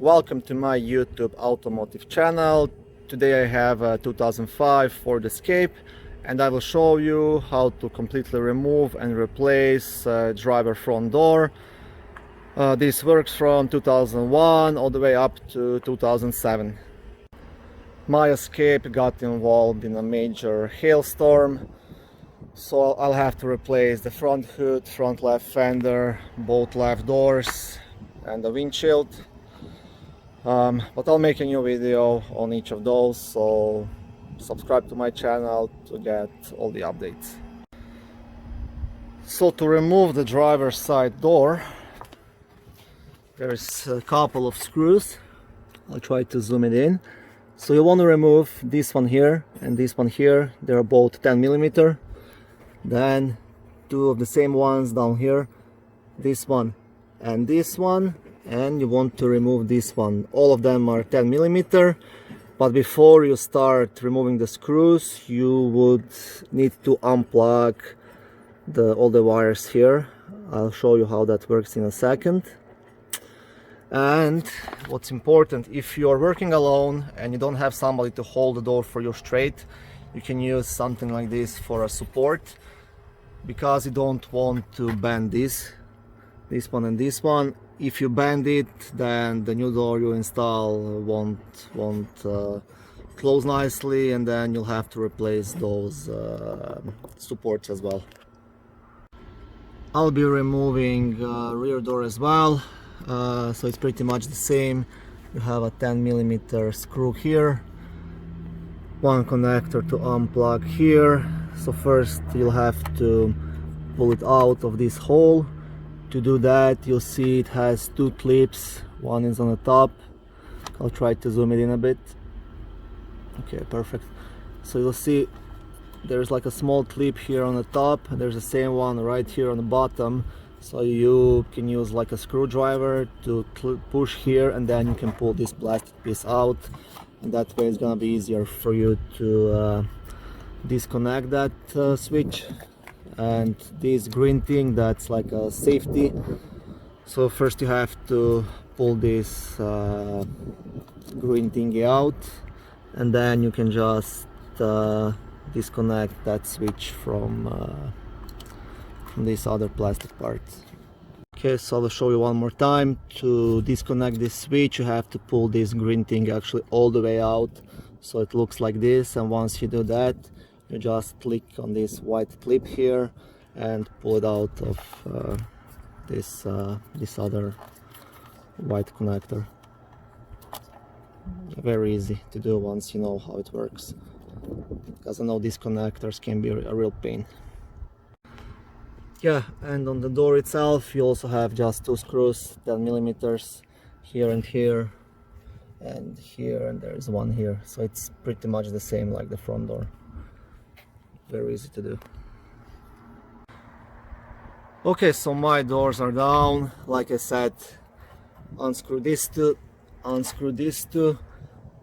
Welcome to my YouTube automotive channel. Today I have a 2005 Ford Escape and I will show you how to completely remove and replace driver front door. This works from 2001 all the way up to 2007. My Escape got involved in a major hailstorm, so I'll have to replace the front hood, front left fender, both left doors and the windshield. But I'll make a new video on each of those, so subscribe to my channel to get all the updates. So to remove the driver's side door, there's a couple of screws. I'll try to zoom it in. So you want to remove this one here and this one here. They're both 10mm. Then two of the same ones down here, this one and this one, and you want to remove this one. All of them are 10mm, but before you start removing the screws you would need to unplug all the wires here. I'll show you how that works in a second. And what's important, if you're working alone and you don't have somebody to hold the door for you straight, you can use something like this for a support, because you don't want to bend this one and this one. If you bend it, then the new door you install won't close nicely, and then you'll have to replace those supports as well. I'll be removing rear door as well, so it's pretty much the same. You have a 10mm screw here, one connector to unplug here. So first you'll have to pull it out of this hole. To do that, you'll see it has two clips. One is on the top. I'll try to zoom it in a bit. Okay, perfect. So you'll see there's like a small clip here on the top. There's the same one right here on the bottom. So you can use like a screwdriver to push here, and then you can pull this plastic piece out. And that way it's gonna be easier for you to disconnect that switch. And this green thing, that's like a safety. So first you have to pull this green thingy out, and then you can just disconnect that switch from this other plastic part. Okay, so I'll show you one more time. To disconnect this switch you have to pull this green thing actually all the way out, so it looks like this. And once you do that, you just click on this white clip here and pull it out of this other white connector. Very easy to do once you know how it works, because I know these connectors can be a real pain. Yeah, and on the door itself you also have just two screws, 10mm, here and here, and here, and there's one here. So it's pretty much the same like the front door. Very easy to do. Okay, so my doors are down. Like I said, unscrew these two, unscrew these two,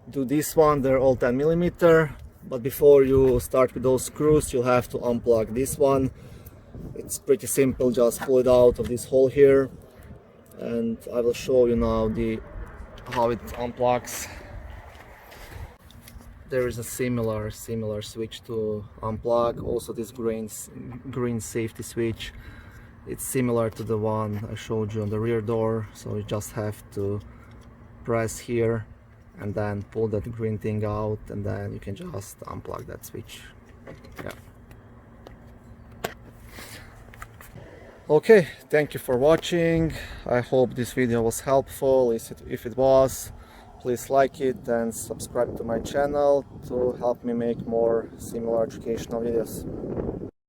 do this one. They're all 10mm, but before you start with those screws you'll have to unplug this one. It's pretty simple, just pull it out of this hole here, and I will show you now how it unplugs. There is a similar switch to unplug. Also this green safety switch, it's similar to the one I showed you on the rear door. So you just have to press here and then pull that green thing out, and then you can just unplug that switch. Yeah. Okay, thank you for watching. I hope this video was helpful. If it was, please like it and subscribe to my channel to help me make more similar educational videos.